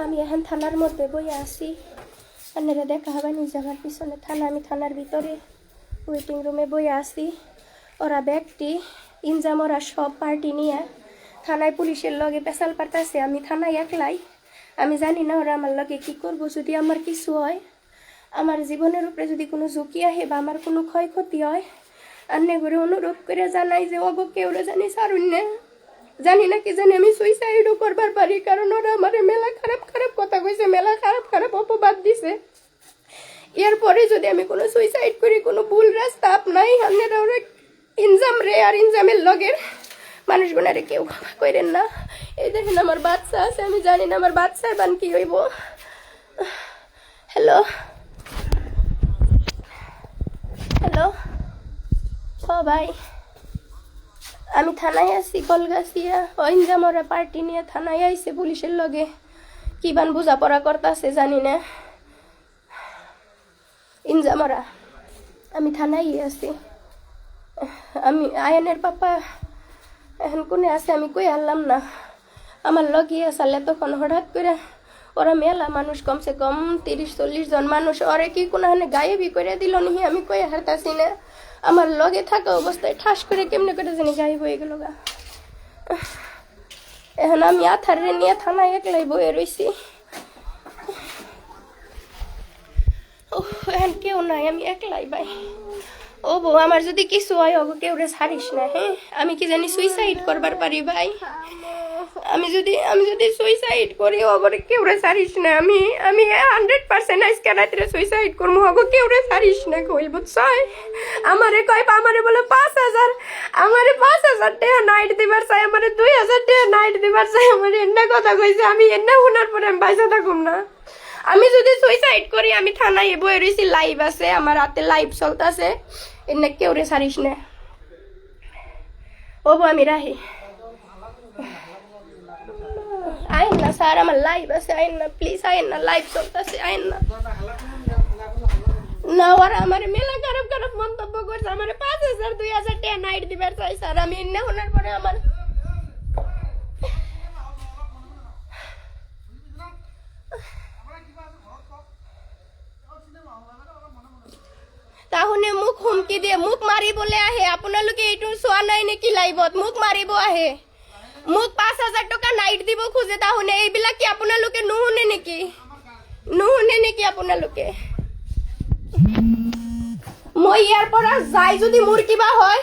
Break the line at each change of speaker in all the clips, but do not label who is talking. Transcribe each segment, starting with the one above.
আমি এখন থানার মধ্যে বইয়া আছি। আপনারা দেখা হবে নিজে আমার পিছনে থানা। আমি থানার ভিতরে ওয়েটিং রুমে বইয়া আছি। ওরা ব্যক্তি ইনজাম ওরা সব পার্টি নিয়ে থানায় পুলিশের লগে পেশাল পাঠাচ্ছে। আমি থানায় একলাই। আমি জানি না ওরা আমার লগে কী করবো। যদি আমার কিছু হয়, আমার জীবনের উপরে যদি কোনো ঝুঁকি আহে বা আমার কোনো ক্ষয়ক্ষতি হয়, আন্নে করে অনুরোধ করে জানাই যে অব কেউ জানি সারুন না। জানি না কি জানি আমি সুইসাইডও করবার পারি, কারণ ওরা আমার মেলা খারাপ খারাপ কথা কইছে, মেলা খারাপ খারাপ অপবাদ দিছে। এরপরে যদি আমি কোনো সুইসাইড করি, কোনো ভুল রাস্তা আপনাই আপনারা ওরা ইনজাম রে আর ইনজামের লগের মানুষগুলারে কেউ ক্ষমা করেন না। এই দেখেন আমার বাচ্চা আছে, আমি জানি না আমার বাচ্চার বান কি হইব। হ্যালো হ্যালো, ও ভাই, আমি থানায় আছি কলগাছিয়া। ইনজাম ওরা পার্টি নিয়ে থানায় আইছে পুলিশের লগে। কি বান বোঝাপড়া করতেছে জানি না। ইনজাম ওরা, আমি থানায় আছি। আমি আয়নের পাপা এখন কোনে আছে আমি কই আনলাম না। আমার লগিয়ে আসালে তখন হঠাৎ করে ওরা মেলা মানুষ, কমসে কম 30-40 জন মানুষ, ওরে কি কোনোখানে গায়েবি করে দিল নি আমি কই হারতাছি না। আমার লগে থাকা অবস্থায় ঠাস করে কেমনে করে জানি গায়েব হয়ে গেল গা। এখন আমি আথারে নিয়ে থানায় একলাই বয়ে রয়েছি। এখন কেউ নাই, আমি একলাই ভাই। ও বউ, আমার যদি কিছু হয় ওগো কেউ রে ছাড়িস না। হ্যাঁ, আমি কি জানি সুইসাইড করবার পারি ভাই। আমি যদি সুইসাইড করি ওগরে কেউ রে ছাড়িস না। আমি 100% আজকে রাত্রে সুইসাইড করবো। ওগো কেউ রে ছাড়িস না কই বুঝছাই। আমারে কয় আমারে বলে 5,000, আমারে 5,000 টাকা নাইট দিবার চাই, আমারে 2,000 টাকা নাইট দিবার চাই। আমারে এন্না কথা কইছে, আমি এন্না শোনার পরে আমি বাইসা থাকুম না। আমি যদি সুইসাইড করি, আমি থানায় বয়ে রয়েছি, লাইভ আছে আমার হাতে, লাইভ চলতেছে। এনে কেউ রে ছাড়িস না। ও আমি রাহি, আইন না স্যার, আমার লাইভ আছে, আইন না প্লিজ, আইন না, লাইভ চলতেছে, আইন না। না, ওরা আমার মেলা খারাপ খারাপ মন্তব্য করছে। আমার 5,000 2,000 টাকা নাইট দিবার চাই স্যার। আমি এনে শোনার পরে আমার তাহলে মুখ হুমকি দিয়ে মুখ মারিবলে আহে। আপোনালোকে এইটো চোৱা নাই নেকি লাইভত? মুখ মারিব আহে, মোক 5,000 টাকা নাইট দিব খোজে। তাহলে এইবিলাক কি আপোনালোকে নুশুনে নেকি? নুশুনে নেকি আপোনালোকে? মই ইয়াৰ পৰা যাই যদি মোৰ কিবা হয়,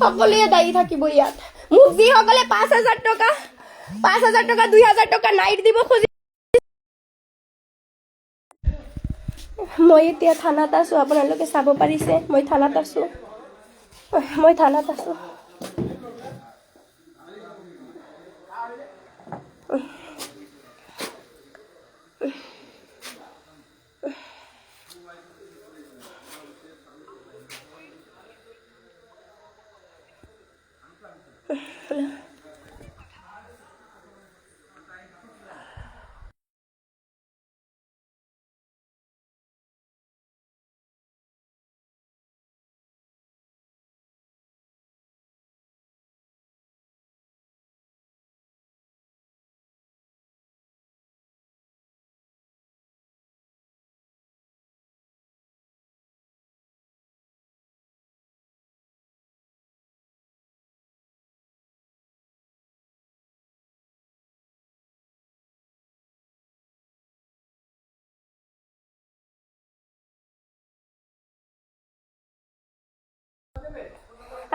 সকলোৱে দায়ী থাকিব ইয়াত। মোক যিসকলে 5,000 টাকা 2,000 টাকা নাইট দিব খুজি, মই এতিয়া থানাত আছো। আপোনালোকে চাব পাৰিছে মই থানাত আছো, মই থানাত আছো।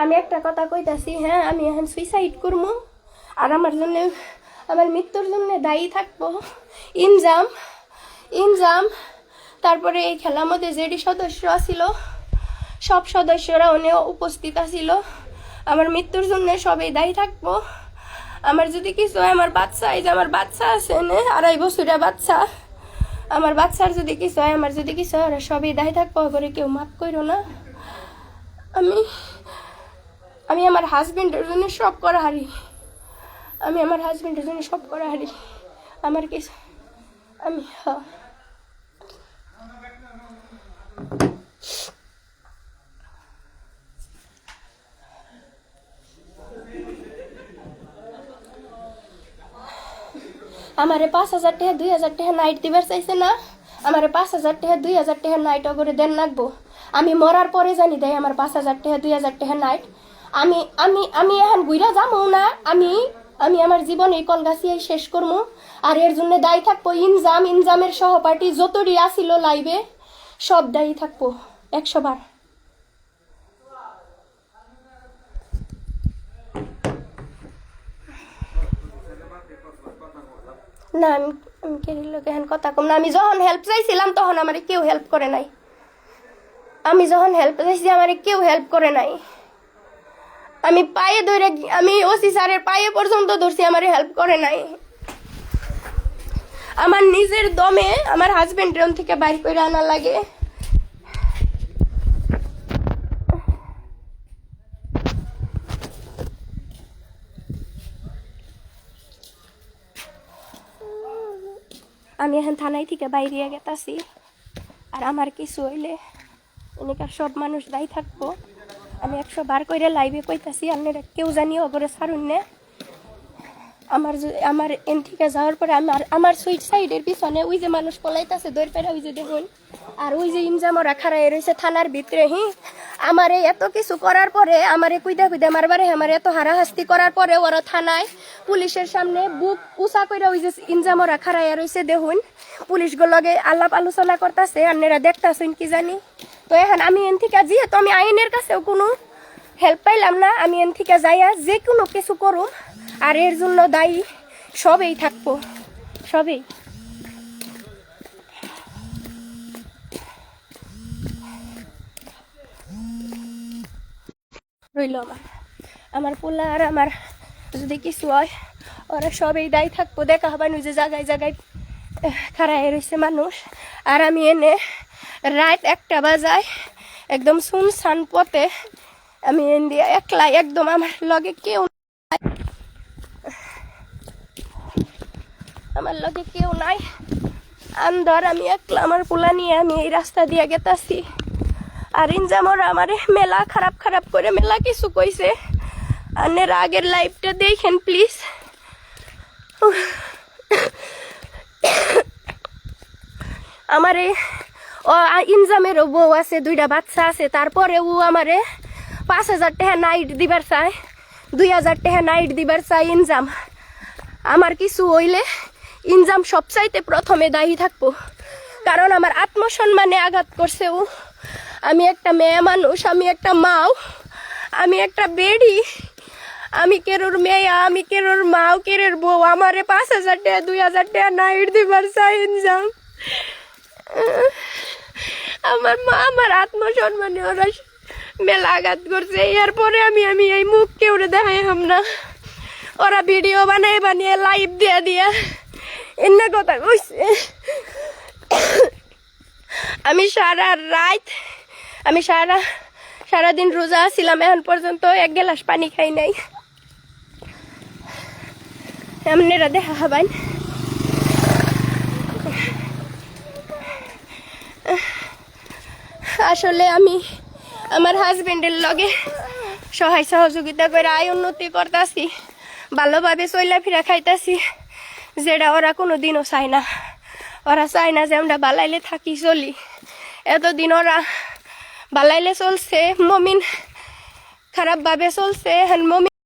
আমি একটা কথা কইতাছি, হ্যাঁ, আমি এখন সুইসাইড করবো আর আমার জন্য, আমার মৃত্যুর জন্য দায়ী থাকবো ইনজাম। তারপরে এই খেলার মধ্যে যেটি সদস্য আছিল, সব সদস্যরা অনেক উপস্থিত আছিল। আমার মৃত্যুর জন্য সবাই দায়ী থাকবো। আমার যদি কিছু হয়, আমার বাচ্চা, এই যে আমার বাচ্চা আছে না, 2.5 বছরের বাচ্চা, আমার বাচ্চার যদি কিছু হয়, আমার যদি কিছু হয়, ওরা সবাই দায়ী থাকবো। করে কেউ মাফ করো না। আমি আমার হাজবেন্ডের জন্য সব করা হারি। আমি আমার হাজবেন্ডের জন্য সব করা হারি। আমার কিছু আমি আমারে 5,000 টাকা 2,000 টাকা নাইট দিবার চাইছে না, আমারে 5,000 টাকা 2,000 টাকা নাইট করে দেন রাখবো। আমি মরার পরে জানি দেয় আমার 5,000 টাকা 2,000 টাকা নাইট। আমি আমি আমি এখন ঘুরা যাবো না, আমি আমি আমার জীবন এই কলগাছিয়াই শেষ করবো। আর এর জন্য দায়ী থাকবো ইনজামের সহপাঠী যতটি আসিল লাইভে, সব দায়ী থাকবো 100 বার। না আমি আমি কেরির লোক এখন কথা কম না। আমি যখন হেল্প চাইছিলাম তখন আমার কেউ হেল্প করে নাই। আমি যখন হেল্প চাইছি আমার কেউ হেল্প করে নাই। আমি পায়ে ধরে, আমি ওসি স্যারের পায়ে পর্যন্ত ধরছি, আমার হেল্প করে নাই। আমার নিজের দমে আমার হাজবেন্ড রুম থেকে বাইর করে আনা লাগে। আমি এখন থানায় থেকে বাইরে গেতাছি। আর আমার কিছু হইলে এনেকার সব মানুষ দায়ী থাকবো। আমি 100 বার করে লাইভে কইতাছি, আপনারা কেউ জানিও ওপরে ছাড়ুন না। আমার এন থেকে যাওয়ার পরে আমার সুইট সাইডের পিছনে ওই যে মানুষ পলাইতেছে দৌড় পেরে, ওই যে দেখুন। আর ওই যে ইনজামরা খাড়াই রয়েছে থানার ভিতরে। আমারে এত কিছু করার পরে, আমারে কুইদা মারবারে, আমার এত হারাহাস্তি করার পরে ওরা থানায় পুলিশের সামনে বুক উঁচা করে ওই যে ইনজামরা খাড়াই রয়েছে দেখুন। পুলিশগুলোকে আলাপ আলোচনা করতেছে, আপনারা দেখতেছেন কি জানি। তো এখন আমি এন থেকে যেহেতু আমি আইনের কাছেও কোনো হেল্প পাইলাম না, আমি এন থেকে যাইয়া যে কোনো কিছু করুম। আর এর জন্য দায়ী সবেই থাকবো, সবেই। রইল আমার পোলা আর আমার যদি কিছু হয়, ওরা সবেই দায়ী থাকবো। দেখা হবে যে জায়গায় জায়গায় খাড়াই রয়েছে মানুষ। আর আমি এনে রাত 1টা বাজায় একদম শুনশান পথে আমি এনে দিয়ে একলাই, একদম আমার লগে কেউ, আমার লগে কেউ নাই, আন্দার আমি একলা আমার পোলা নিয়ে আমি এই রাস্তা দিয়ে গেতাছি। আর ইনজামরা আমারে মেলা খারাপ খারাপ করে মেলা কিছু কইছে। আপনারা আগের লাইভটা দেখেন প্লিজ। আমারে ও ইনজামেরও বউ আছে, 2টা বাচ্চা আছে, তারপরে ও আমারে 5,000 টাকা নাইট দিবার চায়, 2,000 টাকা নাইট দিবার চায় ইনজাম। আমার কিছু হইলে ইনজাম সবচাইতে প্রথমে দায়ী থাকবো, কারণ আমার আত্মসম্মানে আঘাত করছে ও। আমি একটা মেয়ে মানুষ, আমি একটা মাও, আমি একটা বেডি, আমি কেরোর মেয়ে, আমি কেরোর মাও, কেরের বউ। আমারে 5,000 টাকা 2,000 টাকা নাইট দিবার চাই ইনজাম। আমার মা আমার আত্মসম্মানে ওরা মেলা আঘাত করছে। এরপরে আমি এই মুখ কেউ দেখাই হাম না। ওরা ভিডিও বানিয়ে লাইভ দিয়া এমনি কথা কইছে। আমি সারাদিন রোজা ছিলাম, এখন পর্যন্ত 1 গ্লাস পানি খাই নাই। আপনারা দেখা হবেন। আসলে আমি আমার হাজবেন্ডের লগে সহায় সহযোগিতা করে আয় উন্নতি করতেছি, ভালোভাবে চলাফেরা খাইতেছি, যেটা ওরা কোনোদিনও চায় না। ওরা চায় না যে আমরা বালাইলে থাকি চলি। এতদিন ওরা বালাইলে চলছে, মমিন খারাপভাবে চলছে। মমিন